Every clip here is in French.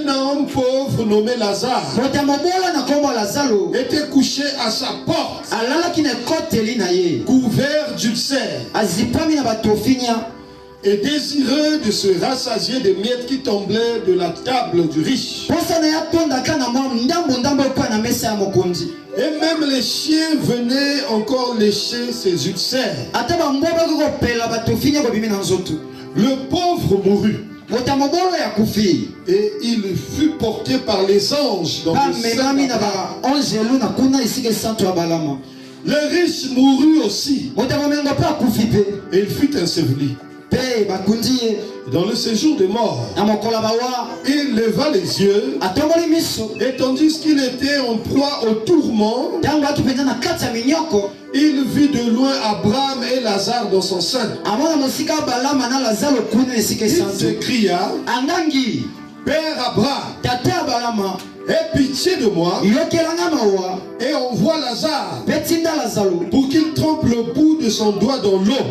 Un homme pauvre nommé Lazare était couché à sa porte, couvert d'ulcères, et désireux de se rassasier des miettes qui tombaient de la table du riche. Et même les chiens venaient encore lécher ses ulcères. Le pauvre mourut. Et il fut porté par les anges dans le sein d'Abraham. Le riche mourut aussi. Et il fut enseveli. Dans le séjour des morts, il leva les yeux, et tandis qu'il était en proie au tourment, il vit de loin Abraham et Lazare dans son sein. Il s'écria: Père Abraham, aie pitié de moi et envoie Lazare pour qu'il trempe le bout de son doigt dans l'eau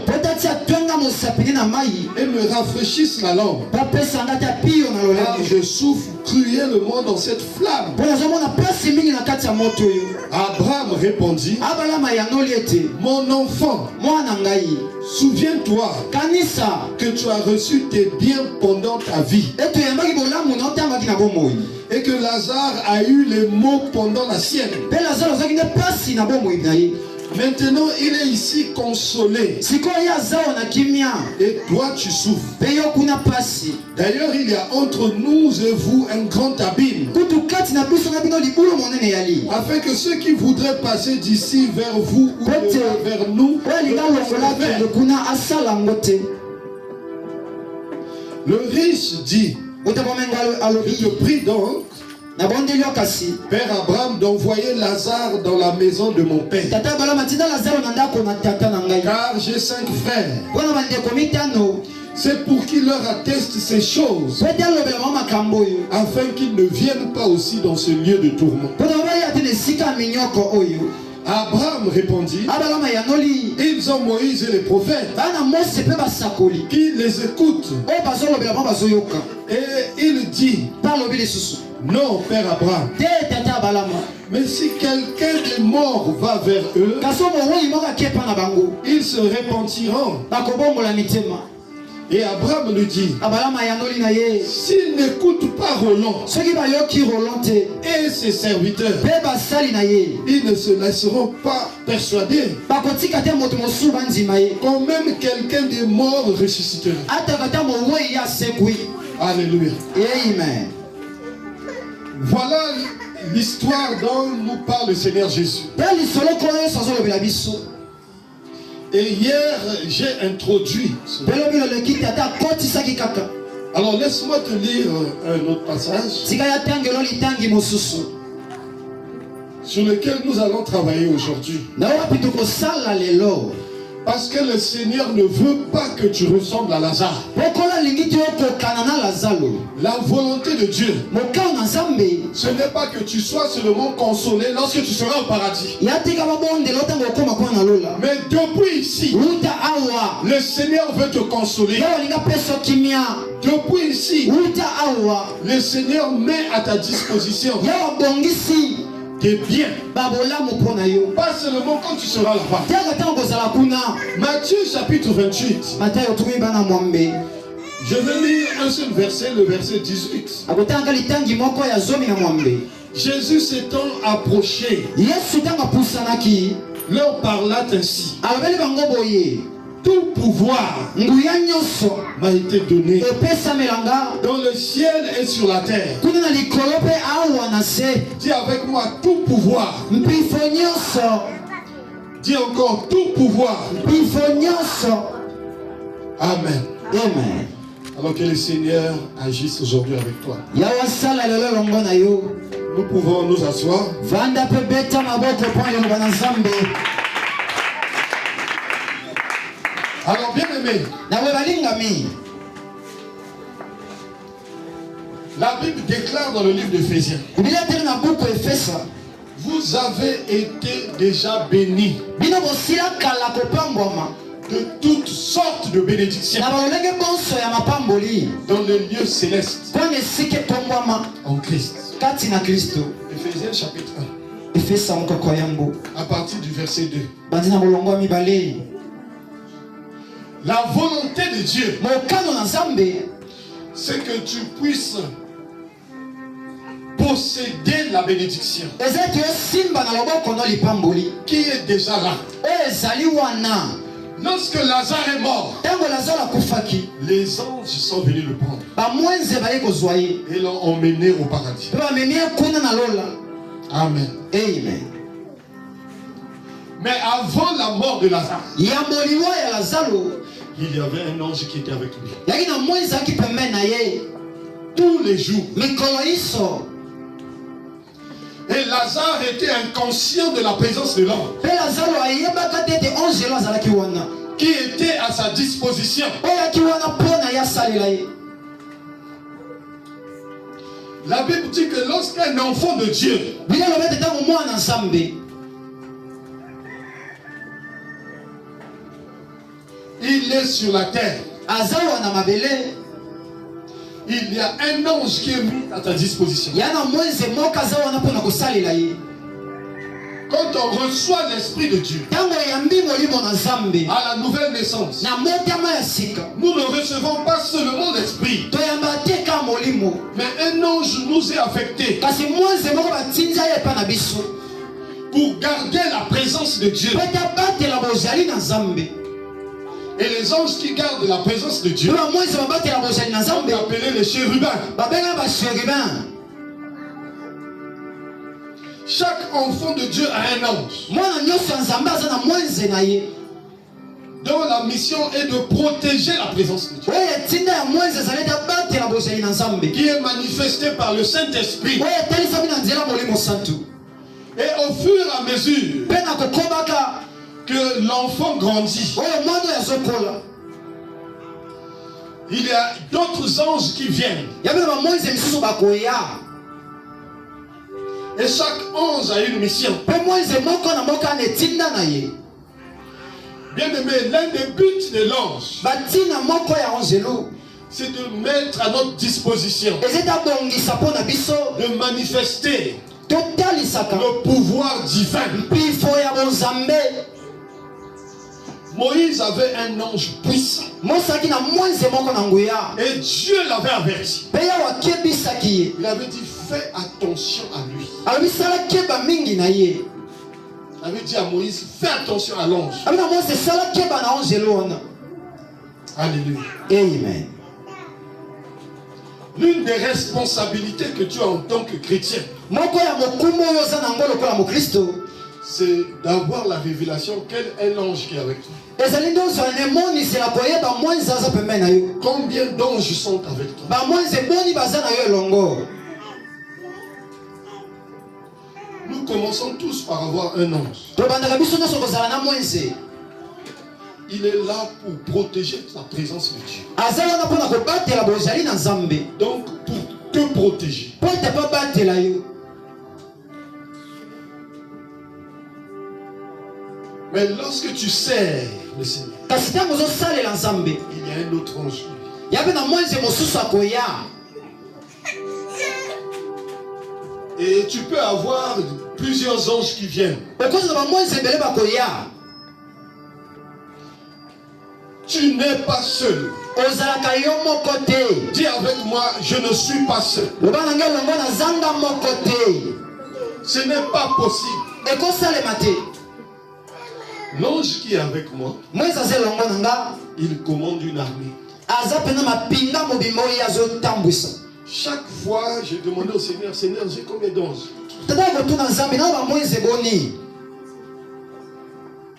et me rafraîchisse la langue, car je souffre cruellement dans cette flamme. Abraham répondit: Mon enfant, souviens-toi que tu as reçu tes biens pendant ta vie, et que Lazare a eu les maux pendant la sienne. Maintenant, il est ici consolé, et toi tu souffres. D'ailleurs, il y a entre nous et vous un grand abîme, afin que ceux qui voudraient passer d'ici vers vous ou vers nous, le riche dit: Je te prie donc, Père Abraham, d'envoyer Lazare dans la maison de mon père, car j'ai 5 frères. C'est pour qu'il leur atteste ces choses, afin qu'ils ne viennent pas aussi dans ce lieu de tourment. Abraham répondit: Ils ont Moïse et les prophètes, qui les écoutent. Et il dit: Non, Père Abraham, mais si quelqu'un des morts va vers eux, ils se repentiront. Et Abraham lui dit: S'ils n'écoutent pas Roland et ses serviteurs, ils ne se laisseront pas persuader, quand même quelqu'un des morts ressuscitera. Alléluia. Amen. Voilà l'histoire dont nous parle le Seigneur Jésus. Et hier, j'ai introduit. Alors laisse-moi te lire un autre passage sur lequel nous allons travailler aujourd'hui. Parce que le Seigneur ne veut pas que tu ressembles à Lazare. La volonté de Dieu, ce n'est pas que tu sois seulement consolé lorsque tu seras au paradis. Mais depuis ici, le Seigneur veut te consoler. Depuis ici, le Seigneur met à ta disposition tes biens. Pas seulement quand tu seras là-bas. Matthieu chapitre 28. Je vais lire un seul verset, le verset 18. Jésus s'étant approché, leur parla ainsi: Tout pouvoir m'a été donné dans le ciel et sur la terre. Dis avec moi: tout pouvoir. Dis encore: tout pouvoir. Amen. Amen. Alors que le Seigneur agisse aujourd'hui avec toi. Nous pouvons nous asseoir. Alors bien aimé, la Bible déclare dans le livre d'Éphésiens: Vous avez été déjà bénis de toutes sortes de bénédictions dans les lieux célestes en Christ. Éphésiens chapitre 1 à partir du verset 2. La volonté de Dieu, c'est que tu puisses posséder la bénédiction qui est déjà là. Lorsque Lazare est mort, les anges sont venus le prendre et l'ont emmené au paradis. Amen. Amen. Mais avant la mort de Lazare, il y avait un ange qui était avec lui tous les jours. Et Lazare était inconscient de la présence de l'ange qui était à sa disposition. La Bible dit que lorsqu'un enfant de Dieu il est sur la terre, il y a un ange qui est mis à ta disposition. Quand on reçoit l'Esprit de Dieu à la nouvelle naissance, nous ne recevons pas seulement l'Esprit, mais un ange nous est affecté pour garder la présence de Dieu. Et les anges qui gardent la présence de Dieu sont appelés les chérubins. Chaque enfant de Dieu a un ange dont la mission est de protéger la présence de Dieu, qui est manifestée par le Saint-Esprit. Et au fur et à mesure que l'enfant grandit, il y a d'autres anges qui viennent. Et chaque ange a une mission. Bien aimé, l'un des buts de l'ange, c'est de mettre à notre disposition, de manifester le pouvoir divin. Moïse avait un ange puissant et Dieu l'avait averti. Il avait dit fais attention à lui. Il avait dit à Moïse fais attention à l'ange. Alléluia. Amen. L'une des responsabilités que tu as en tant que chrétien, c'est d'avoir la révélation quel est l'ange qui est avec toi. Combien d'anges sont avec toi? Nous commençons tous par avoir un ange. Il est là pour protéger la présence de Dieu. Donc pour te protéger. Mais lorsque tu sers le Seigneur, il y a un autre ange. Et tu peux avoir plusieurs anges qui viennent. Tu n'es pas seul. Dis avec moi, je ne suis pas seul. Ce n'est pas possible. L'ange qui est avec moi, il commande une armée. Chaque fois, j'ai demandé au Seigneur, Seigneur, j'ai combien d'anges?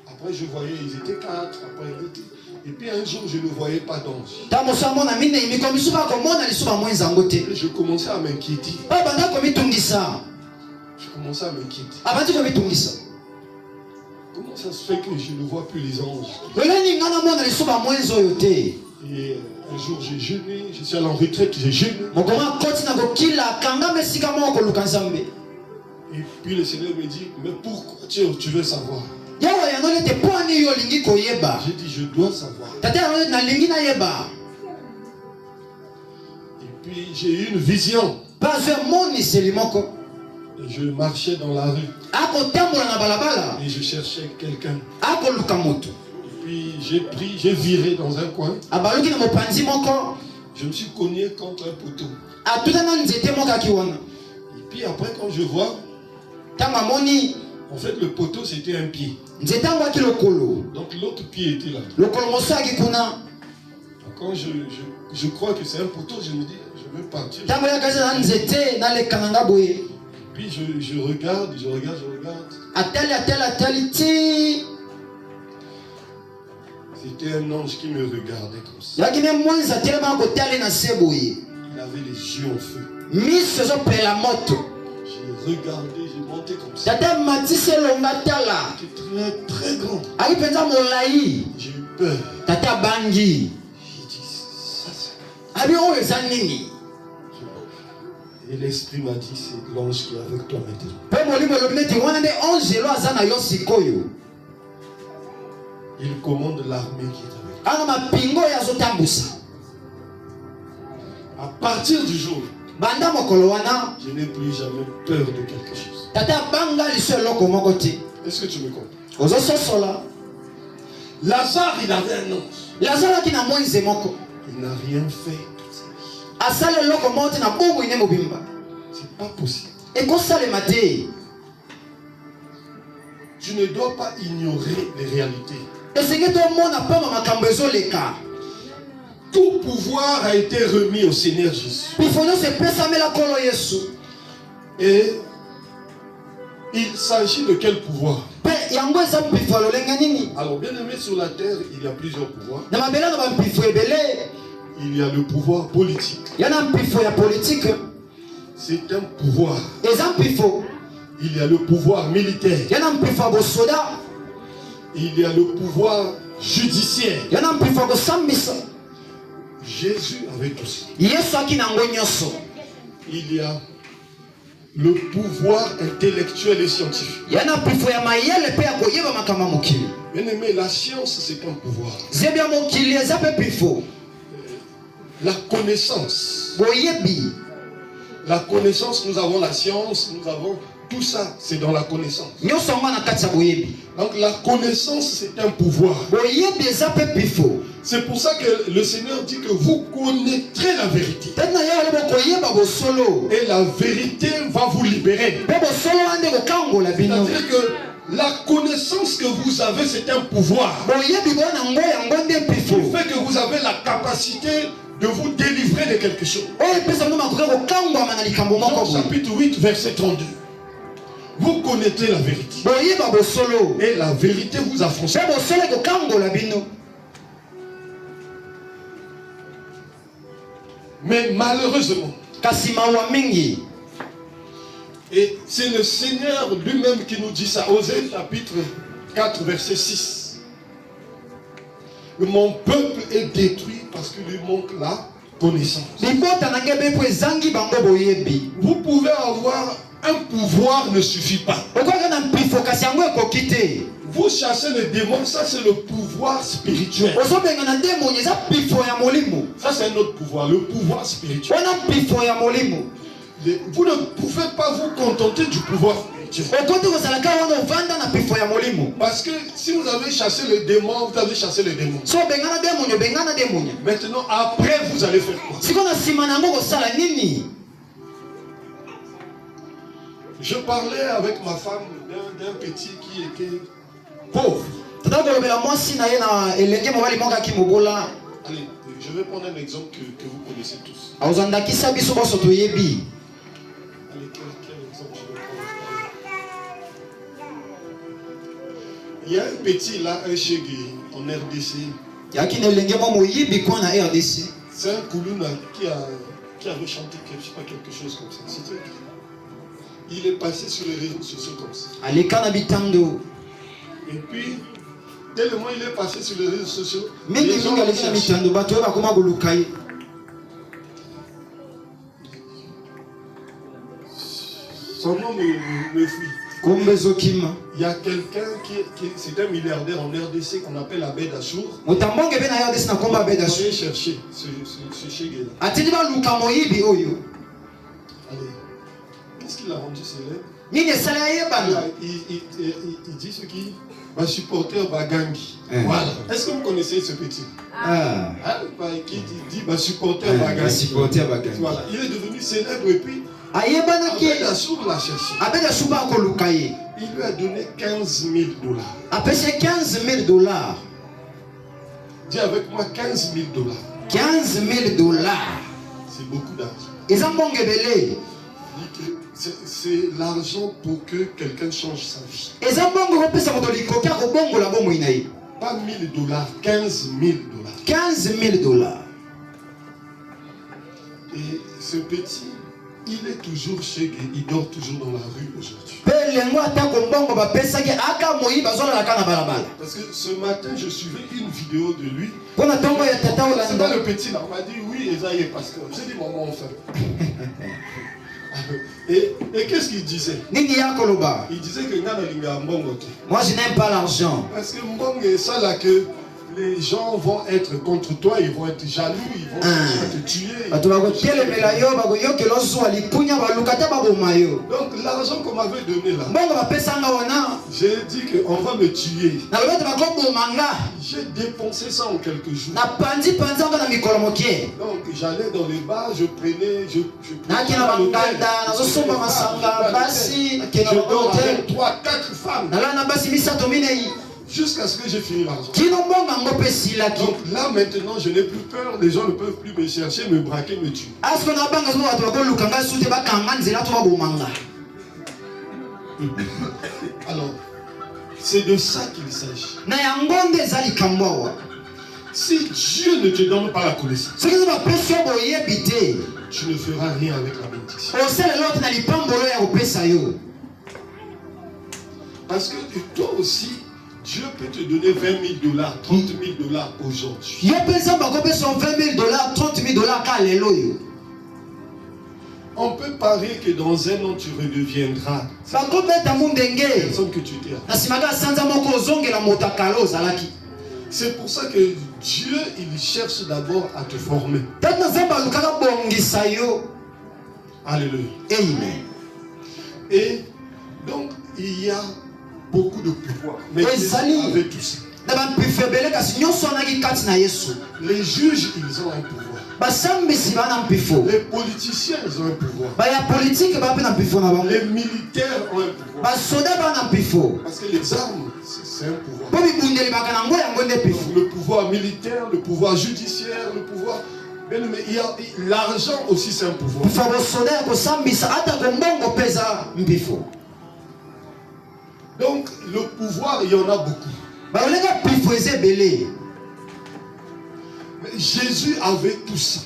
Après, je voyais, ils étaient 4. Après, et puis un jour, je ne voyais pas d'ange. Et je commençais à m'inquiéter. Comment ça se fait que je ne vois plus les anges? Et un jour j'ai jeûné, je suis allé en retraite, j'ai jeûné. Et puis le Seigneur me dit, mais pourquoi tu veux savoir? J'ai dit, je dois savoir. Et puis j'ai eu une vision. Et je marchais dans la rue. Et je cherchais quelqu'un. Et puis j'ai viré dans un coin. Je me suis cogné contre un poteau. Et puis après, quand je vois, en fait, le poteau c'était un pied. Donc l'autre pied était là. Quand je crois que c'est un poteau, je me dis, je veux partir. Puis je regarde. C'était un ange qui me regardait comme ça. Il avait les yeux en feu. J'ai regardé, j'ai monté comme ça. C'était très très grand. J'ai eu peur. J'ai dit, ça c'est... Et l'esprit m'a dit, c'est l'ange qui est avec toi maintenant. Il commande l'armée qui est avec toi. À partir du jour, je n'ai plus jamais peur de quelque chose. Est-ce que tu me comprends? Lazare, il avait un ange. Il n'a rien fait toute sa vie. C'est pas possible. Tu ne dois pas ignorer les réalités. Tout pouvoir a été remis au Seigneur Jésus. Et il s'agit de quel pouvoir? Alors bien aimé, sur la terre, il y a plusieurs pouvoirs. Il y a le pouvoir politique. C'est un pouvoir. Il y a le pouvoir militaire. Il y a le pouvoir judiciaire. Jésus avait tout ça. Il y a le pouvoir intellectuel et scientifique. Bien aimé, la science c'est un pouvoir. La connaissance. La connaissance, nous avons la science, nous avons tout ça, c'est dans la connaissance. Donc la connaissance c'est un pouvoir. C'est pour ça que le Seigneur dit que vous connaîtrez la vérité. Et la vérité va vous libérer. C'est-à-dire que la connaissance que vous avez, c'est un pouvoir. Qui fait que vous avez la capacité de vous délivrer de quelque chose. Jean chapitre 8, verset 32. Vous connaîtrez la vérité. Et la vérité vous affranchira. Mais malheureusement, et c'est le Seigneur lui-même qui nous dit ça, Osée chapitre 4 verset 6. Mon peuple est détruit parce qu'il lui manque la connaissance. Vous pouvez avoir un pouvoir, ne suffit pas. Vous chassez les démons, ça c'est le pouvoir spirituel. Ça c'est un autre pouvoir, le pouvoir spirituel. Vous ne pouvez pas vous contenter du pouvoir spirituel. Parce que si vous avez chassé les démons, vous avez chassé les démons. Maintenant, après, vous allez faire quoi? Je parlais avec ma femme d'un petit qui était pauvre. Allez, je vais prendre un exemple que vous connaissez tous. Allez, quel exemple je vais prendre? Il y a un petit là, un chégué en RDC. C'est un Koulouna qui avait chanté quelque chose comme ça. Il est passé sur les réseaux sociaux comme ça. Et puis, tellement il est passé sur les réseaux sociaux, les gens l'ont cherché. Son nom me fuit. Il y a quelqu'un c'est un milliardaire en RDC qu'on appelle Abbé Dachour. Allez chercher ce Chegela. Allez, qu'est-ce qu'il a rendu célèbre? Il dit ce qui va supporter Bagangi. Voilà. Est-ce que vous connaissez ce petit? Qui dit va supporter Bagangi. Voilà. Il est devenu célèbre et puis Abbé Dachour l'a cherché. Il lui a donné $15,000. $15,000. Dis avec moi $15,000. $15,000. C'est beaucoup d'argent. C'est l'argent pour que quelqu'un change sa vie. Pas $1,000, $15,000. $15,000. Et ce petit, il est toujours chez lui, il dort toujours dans la rue aujourd'hui. Parce que ce matin, je suivais une vidéo de lui. C'est pas le petit là, on m'a dit oui, Esaïe est pasteur. J'ai dit maman, on fait. Et qu'est-ce qu'il disait? Il disait que moi je n'aime pas l'argent. Parce que Mbongo est ça là que les gens vont être contre toi, ils vont être jaloux, ils vont te tuer. Donc l'argent qu'on m'avait donné là, j'ai dit qu'on va me tuer. J'ai dépensé ça en quelques jours. Donc j'allais dans les bars, je prenais je dors avec 3-4 femmes. Jusqu'à ce que j'ai fini l'argent. Donc là maintenant je n'ai plus peur, les gens ne peuvent plus me chercher, me braquer, me tuer. Alors, c'est de ça qu'il s'agit. Si Dieu ne te donne pas la connaissance, tu ne feras rien avec la bénédiction. Parce que toi aussi, Dieu peut te donner $20,000, $30,000 aujourd'hui. On peut parier que dans un an tu redeviendras personne que tu étais. C'est pour ça que Dieu, il cherche d'abord à te former. Alléluia. Amen. Et donc, il y a beaucoup de pouvoir. Mais Jésus avait tout ça. Les juges, ils ont un pouvoir. Les politiciens, ils ont un pouvoir. Les militaires ont un pouvoir. Parce que les armes, c'est un pouvoir. Le pouvoir militaire, le pouvoir judiciaire, le pouvoir... Mais l'argent aussi, c'est un pouvoir. Donc, le pouvoir, il y en a beaucoup. Mais Jésus avait tout ça.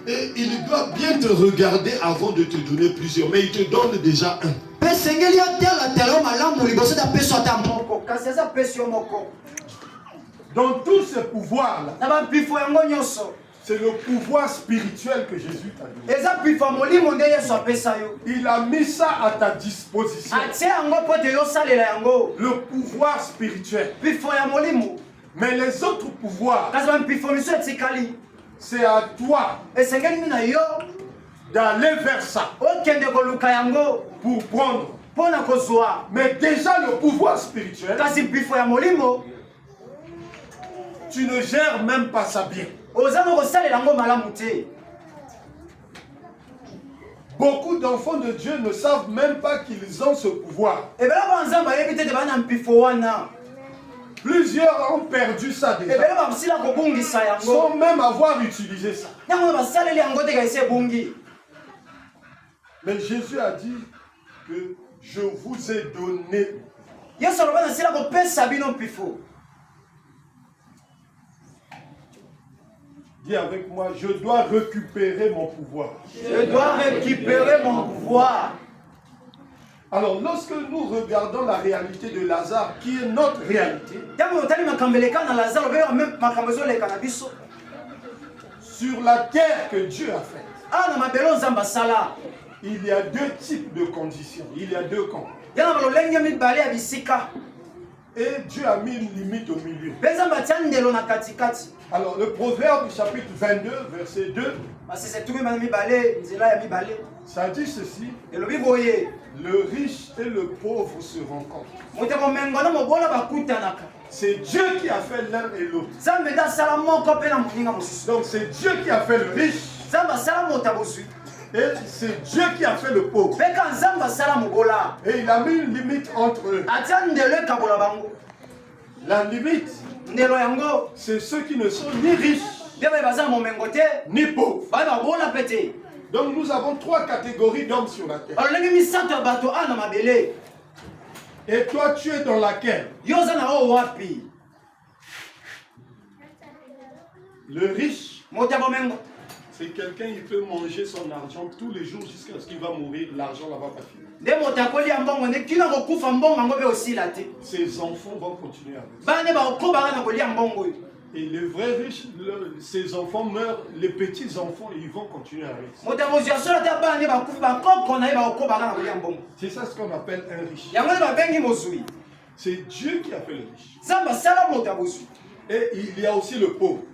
Et il doit bien te regarder avant de te donner plusieurs. Mais il te donne déjà un. Dans tous ces pouvoirs-là, c'est le pouvoir spirituel que Jésus t'a donné. Il a mis ça à ta disposition. Le pouvoir spirituel. Mais les autres pouvoirs, c'est à toi d'aller vers ça pour prendre. Mais déjà le pouvoir spirituel, tu ne gères même pas ça bien. Beaucoup d'enfants de Dieu ne savent même pas qu'ils ont ce pouvoir. Plusieurs ont perdu ça déjà, sans même avoir utilisé ça. Mais Jésus a dit que je vous ai donné. Dis avec moi, je dois récupérer mon pouvoir. Je dois récupérer mon pouvoir. Alors, lorsque nous regardons la réalité de Lazare, qui est notre réalité, sur la terre que Dieu a faite, il y a deux types de conditions. Il y a deux camps. Et Dieu a mis une limite au milieu. Alors, le Proverbe chapitre 22, verset 2, ça dit ceci: le riche et le pauvre se rencontrent. C'est Dieu qui a fait l'un et l'autre. Donc c'est Dieu qui a fait le riche. Et c'est Dieu qui a fait le pauvre. Et il a mis une limite entre eux. La limite, c'est ceux qui ne sont ni riches, ni pauvres. Donc nous avons trois catégories d'hommes sur la terre. Et toi, tu es dans laquelle? Le riche, c'est quelqu'un qui peut manger son argent tous les jours jusqu'à ce qu'il va mourir. L'argent là va pas finir. Ses enfants vont continuer avec ça. Et les vrais riches, ses enfants meurent, les petits enfants, ils vont continuer avec ça. C'est ça ce qu'on appelle un riche. C'est Dieu qui a fait le riche. Et il y a aussi le pauvre.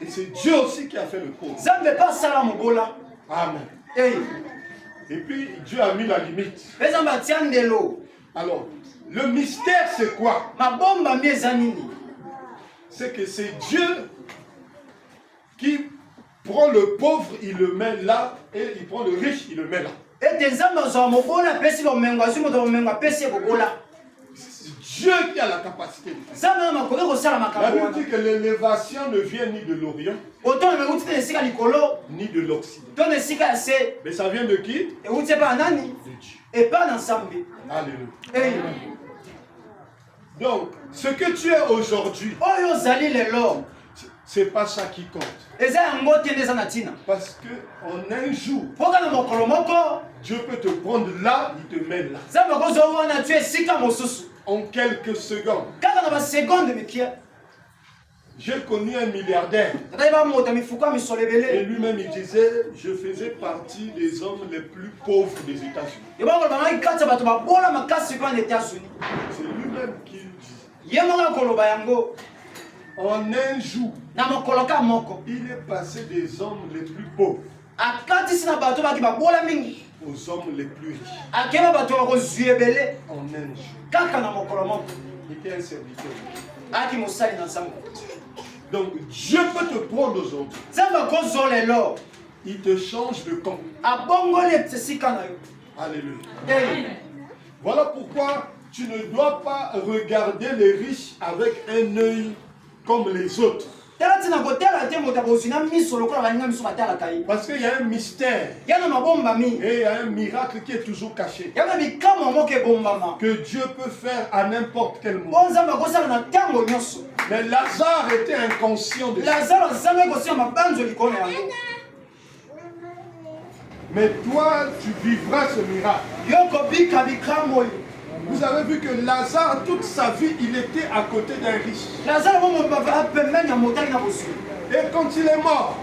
Et c'est Dieu aussi qui a fait le pauvre. Amen. Et puis Dieu a mis la limite. Alors, le mystère c'est quoi? C'est que c'est Dieu qui prend le pauvre, il le met là, et il prend le riche, il le met là. C'est Dieu qui a la capacité de faire. La Bible dit que l'élévation ne vient ni de l'Orient, ni de l'Occident. Mais ça vient de qui? De Dieu. Alléluia. Donc, ce que tu es aujourd'hui, c'est pas ça qui compte. Parce que en un jour, Dieu peut te prendre là, il te met là. En quelques secondes. J'ai connu un milliardaire. Et lui-même il disait, je faisais partie des hommes les plus pauvres des États-Unis. C'est lui-même qui le dit. En un jour, il est passé des hommes les plus pauvres aux hommes les plus riches. En un jour. Il était un serviteur. Donc Dieu peut te prendre aujourd'hui. Il te change de camp. Alléluia. Voilà pourquoi tu ne dois pas regarder les riches avec un œil comme les autres. Parce qu'il y a un mystère. Et il y a un miracle qui est toujours caché. Que Dieu peut faire à n'importe quel moment. Mais Lazare était inconscient de ça. Mais toi, tu vivras ce miracle. Vous avez vu que Lazare, toute sa vie, il était à côté d'un riche. Et quand il est mort,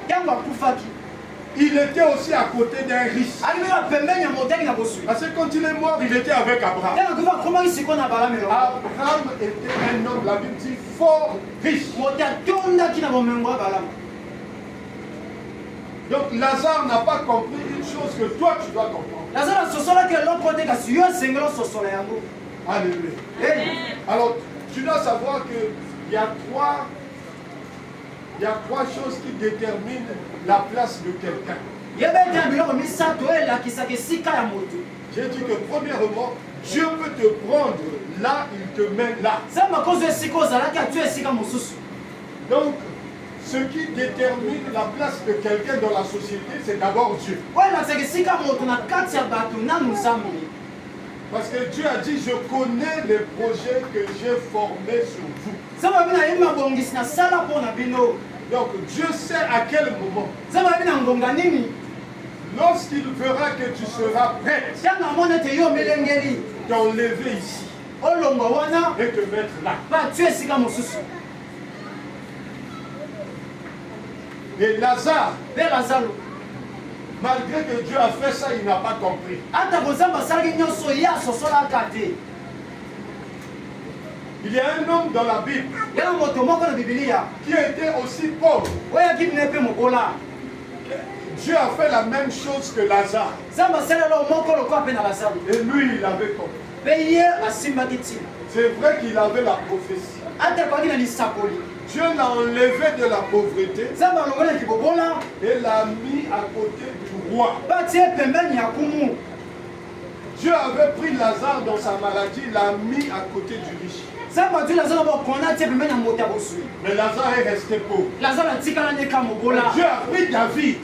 il était aussi à côté d'un riche. Parce que quand il est mort, il était avec Abraham. Abraham était un homme, la Bible dit, fort riche. Donc Lazare n'a pas compris une chose que toi tu dois comprendre. Alléluia. Alors tu dois savoir qu'il y a trois choses qui déterminent la place de quelqu'un. J'ai dit que premièrement, Dieu peut te prendre là, il te met là. Donc ce qui détermine la place de quelqu'un dans la société, c'est d'abord Dieu. Parce que Dieu a dit, je connais les projets que j'ai formés sur vous. Donc Dieu sait à quel moment. Lorsqu'il verra que tu seras prêt, t'enlever ici et te mettre là. Et Lazare, Malgré que Dieu a fait ça, il n'a pas compris. Il y a un homme dans la Bible qui était aussi pauvre. Dieu a fait la même chose que Lazare. Et lui, il avait compris. C'est vrai qu'il avait la prophétie. Dieu l'a enlevé de la pauvreté et l'a mis à côté du roi. Dieu avait pris Lazare dans sa maladie, l'a mis à côté du riche. Mais Lazare est resté pauvre. Dieu a pris David,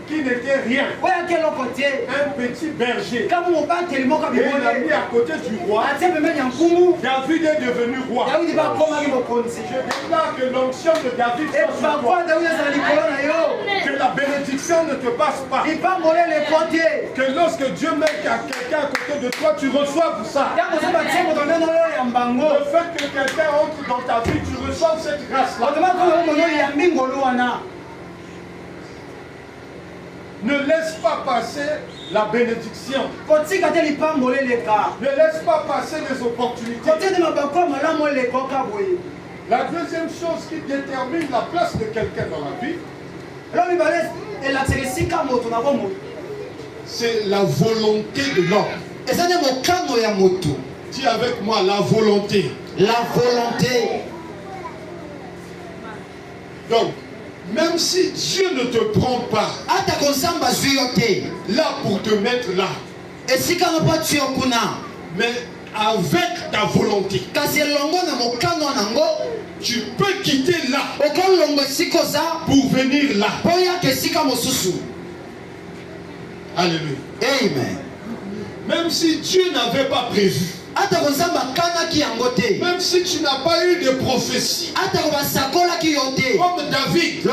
qui n'était rien, un petit berger, et il l'a mis à côté du roi. David est devenu roi. Je déclare que l'onction de David soit sur toi. Que la bénédiction ne te passe pas. Que lorsque Dieu met quelqu'un à côté de toi, tu reçoives ça. Le fait que quelqu'un entre dans ta vie, tu reçois cette grâce-là. Ne laisse pas passer la bénédiction. Ne laisse pas passer les opportunités. La deuxième chose qui détermine la place de quelqu'un dans la vie, c'est la volonté de l'homme. Dis avec moi la volonté. La volonté. Donc, même si Dieu ne te prend pas là pour te mettre là, mais avec ta volonté, tu peux quitter là pour venir là. Alléluia. Amen. Même si Dieu n'avait pas prévu, même si tu n'as pas eu de prophétie, comme David,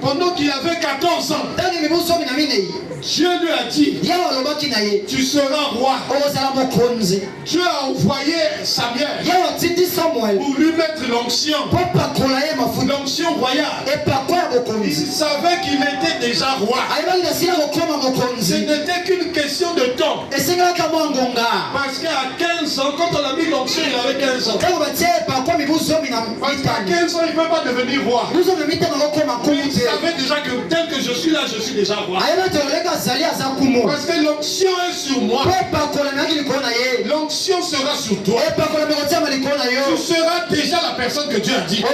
pendant qu'il avait 14 ans, Dieu lui a dit, tu seras roi. Dieu a envoyé Samuel pour lui mettre l'onction royale. Il savait qu'il était déjà roi. Ce n'était qu'une question de temps. Parce qu'à 15 ans, quand on a mis l'onction, il avait 15 ans. Parce qu'à 15 ans, il ne peut pas devenir roi. Il savait déjà que tel que je suis là, je suis déjà roi. Parce que l'onction est sur moi. L'onction sera sur toi. Tu seras déjà la personne que Dieu a dit.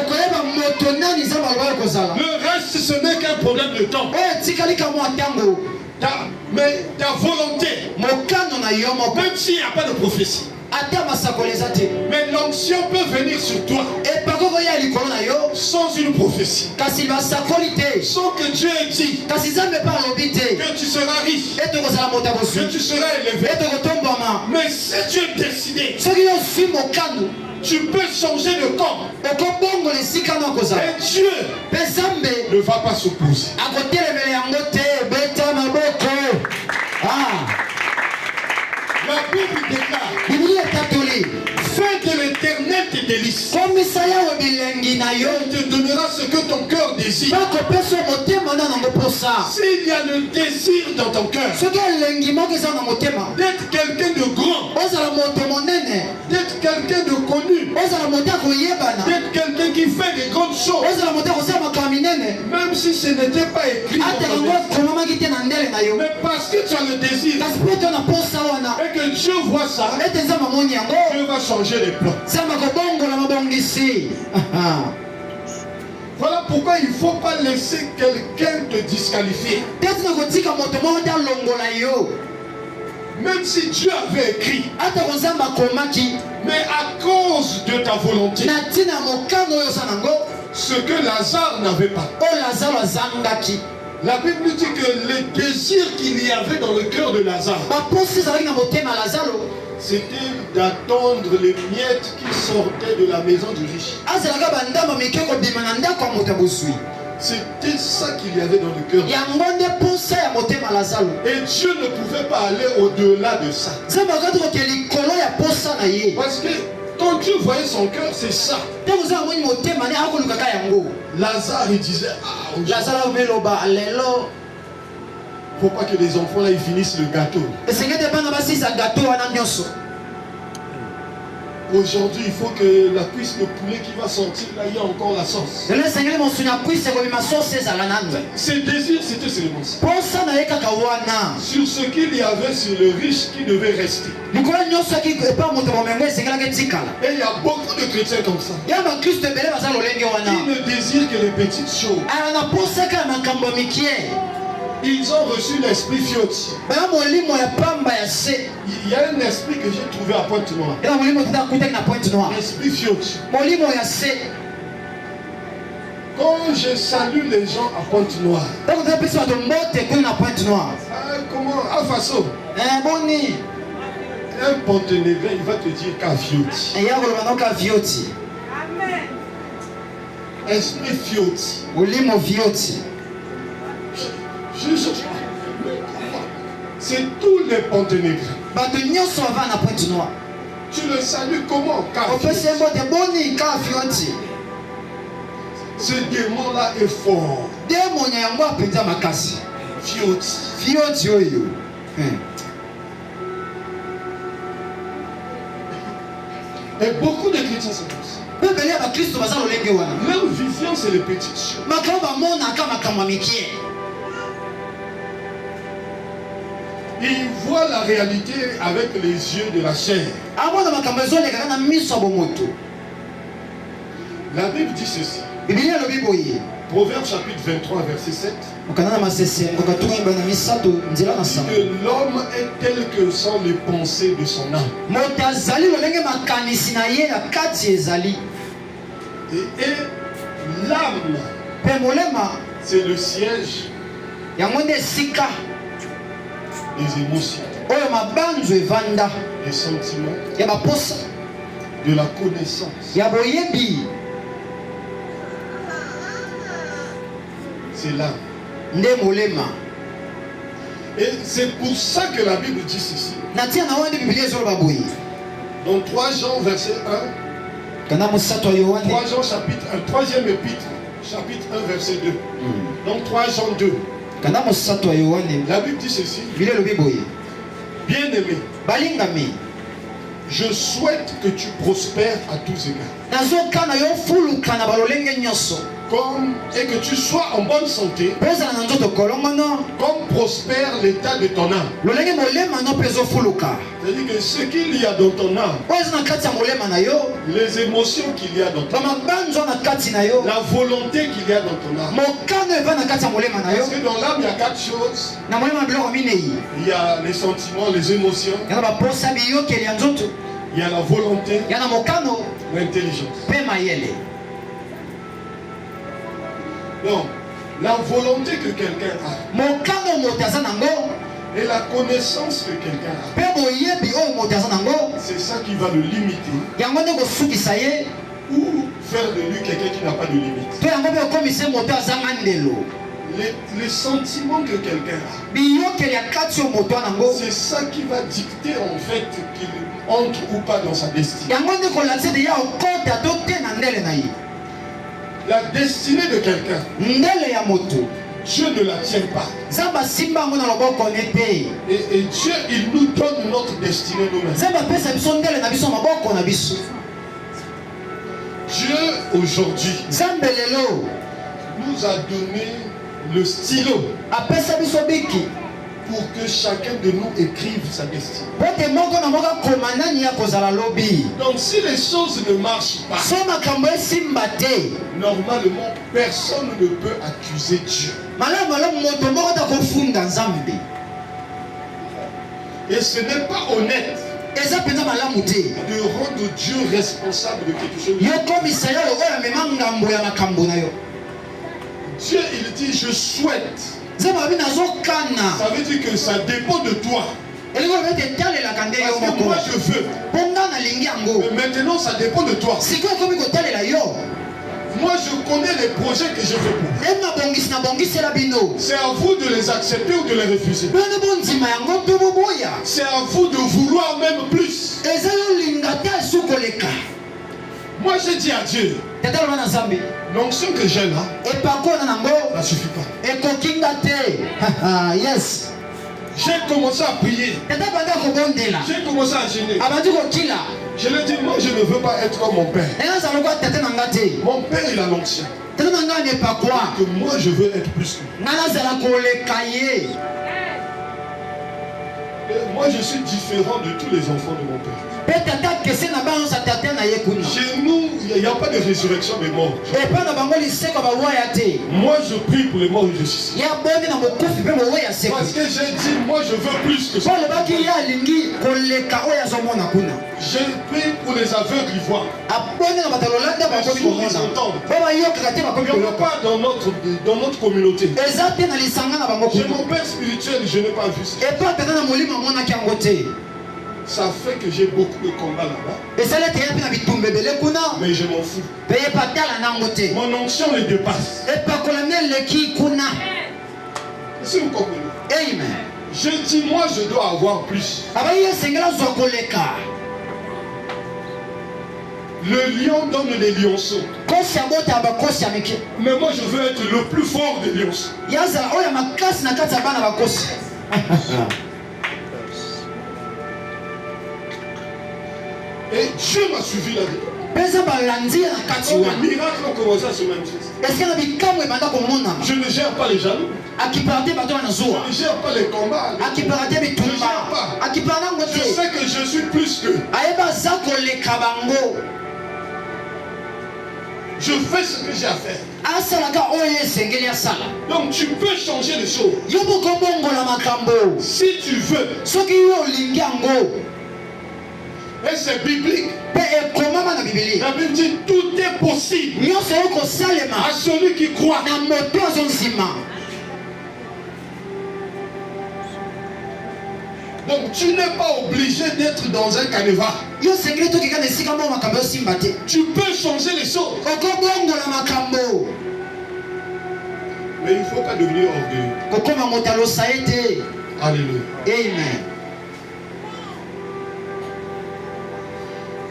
Le reste, ce n'est qu'un problème de temps. Mais ta volonté, même s'il n'y a pas de prophétie, mais l'onction peut venir sur toi sans une prophétie, sans que Dieu ait dit que tu seras riche, que tu seras élevé. Mais si Dieu est décidé, tu peux changer de camp. Et Dieu ne va pas s'opposer. La Bible déclare, fais de l'Éternel tes délices. Il te donnera ce que ton cœur désire. S'il y a le désir dans ton cœur d'être quelqu'un de grand, d'être quelqu'un de connu, d'être quelqu'un qui fait des grandes choses, même si ce n'était pas écrit dans mais parce que tu as le désir et que Dieu voit ça, Dieu va changer les plans. Voilà pourquoi il ne faut pas laisser quelqu'un te disqualifier. Même si Dieu avait écrit, mais à cause de ta volonté, ce que Lazare n'avait pas. La Bible nous dit que le désir qu'il y avait dans le cœur de Lazare, c'était d'attendre les miettes qui sortaient de la maison du riche. C'était ça qu'il y avait dans le cœur. Et Dieu ne pouvait pas aller au-delà de ça. Parce que quand Dieu voyait son cœur, c'est ça. Lazare, il disait, Faut pas que les enfants là ils finissent le gâteau. Aujourd'hui, il faut que la cuisse de poulet qui va sortir, là, il y a encore la sauce. Ses désirs, c'était seulement ça. Sur ce qu'il y avait sur le riche qui devait rester. Et il y a beaucoup de chrétiens comme ça. Qui ne désirent que les petites choses. Ils ont reçu l'esprit Fioti. Il y a un esprit que j'ai trouvé à Pointe-Noire. L'esprit Fioti. Quand je salue les gens à Pointe-Noire, comment? À façon. Un Pontenévin, il va te dire Fioti. Amen. Esprit Fioti. C'est tous les Pontenégrins. Tu le salues comment? Ce démon-là est fort. Fioti. Et beaucoup de chrétiens sont comme ça. Leur vision, c'est les petites choses. Ils voient la réalité avec les yeux de la chair. La Bible dit ceci. Proverbe chapitre 23 verset 7. Que l'homme est tel que sont les pensées de son âme. Et l'âme, c'est le siège des émotions, des sentiments, de la connaissance. C'est l'âme. Et c'est pour ça que la Bible dit ceci. Dans 3 Jean verset 1. 3 Jean chapitre 1, 3e épître, chapitre 1 verset 2. Donc 3 Jean 2. La Bible dit ceci. Bien-aimé, je souhaite que tu prospères à tous égards. Et que tu sois en bonne santé, comme prospère l'état de ton âme. C'est-à-dire que ce qu'il y a dans ton âme, les émotions qu'il y a dans ton âme, la volonté qu'il y a dans ton âme. Parce que dans l'âme, il y a 4 choses. Il y a les sentiments, les émotions. Il y a la volonté, l'intelligence. Donc, la volonté que quelqu'un a et la connaissance que quelqu'un a, c'est ça qui va le limiter ou faire de lui quelqu'un qui n'a pas de limite. Les sentiments que quelqu'un a, c'est ça qui va dicter en fait qu'il entre ou pas dans sa destinée. La destinée de quelqu'un, Dieu ne la tient pas. Et Dieu, il nous donne notre destinée nous-mêmes. Dieu, aujourd'hui, nous a donné le stylo pour que chacun de nous écrive sa destinée. Donc si les choses ne marchent pas, normalement personne ne peut accuser Dieu. Et ce n'est pas honnête de rendre Dieu responsable de quelque chose. Dieu, il dit je souhaite. Ça veut dire que ça dépend de toi. Parce que moi je veux. Mais maintenant ça dépend de toi. Moi je connais les projets que je veux pour vous. C'est à vous de les accepter ou de les refuser. C'est à vous de vouloir même plus. Moi j'ai dit à Dieu, l'onction que j'ai là, ça ne suffit pas. Yes. J'ai commencé à prier. J'ai commencé à gêner. Je lui ai dit, moi je ne veux pas être comme mon père. Mon père il a l'ancien. Que moi je veux être plus que lui. Moi je suis différent de tous les enfants de mon père. Chez nous, il n'y a pas de résurrection des morts. Moi je prie pour les morts et je suis ici. Parce que j'ai dit, moi je veux plus que ça. Je prie pour les aveugles, ils voient. Les sourds, ils entendent. Il n'y en a pas dans notre communauté. J'ai mon père spirituel, je n'ai pas vu ça. Ça fait que j'ai beaucoup de combats là-bas. Mais je m'en fous. Mon onction les dépasse. Si vous comprenez. Amen. Je dis, moi je dois avoir plus. Le lion donne les lionceaux. Mais moi je veux être le plus fort des lionceaux. Et Dieu m'a suivi là-dedans. Les miracles ont commencé à se manifester. Je ne gère pas les jaloux. Je ne gère pas les combats. Je ne gère pas. Je sais que je suis plus que. Je fais ce que j'ai à faire. Donc tu peux changer les choses. Si tu veux. Et c'est biblique. La Bible dit tout est possible à celui qui croit. Donc tu n'es pas obligé d'être dans un canevas. Tu peux changer les choses. Mais il ne faut pas devenir orgueilleux. Alléluia. Amen.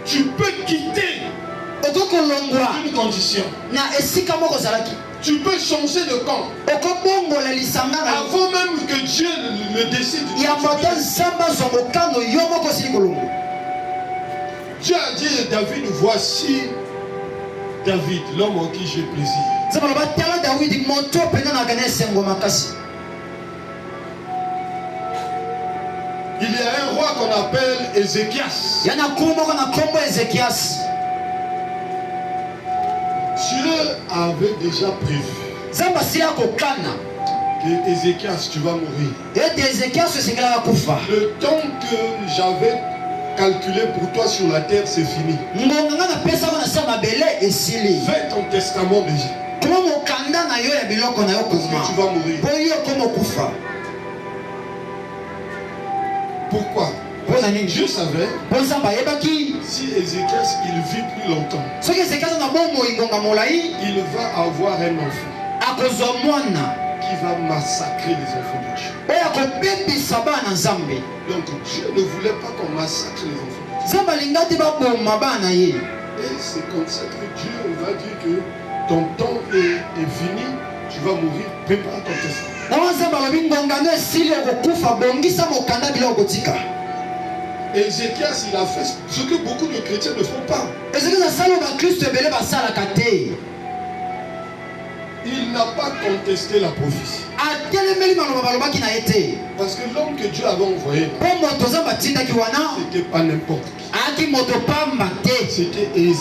Tu peux quitter une condition. Tu peux changer de camp. Avant même que Dieu le décide. Dieu a dit à David, voici David, l'homme en qui j'ai plaisir. Il y a un roi qu'on appelle Ézéchias. Dieu avait déjà prévu que Ézéchias, tu vas mourir. Le temps que j'avais calculé pour toi sur la terre, c'est fini. Fais ton testament déjà. Parce que tu vas mourir. Pourquoi? Dieu savait si Ézéchias il vit plus longtemps, il va avoir un enfant qui va massacrer les enfants de Dieu. Donc Dieu ne voulait pas qu'on massacre les enfants de Dieu. Et c'est comme ça que Dieu va dire que ton temps est fini, tu vas mourir, prépare ton testament. Ézéchias, il a fait ce que beaucoup de chrétiens ne font pas. Il n'a pas contesté la prophétie. Parce que l'homme que Dieu avait envoyé, c'était pas n'importe qui. C'était Ésaïe.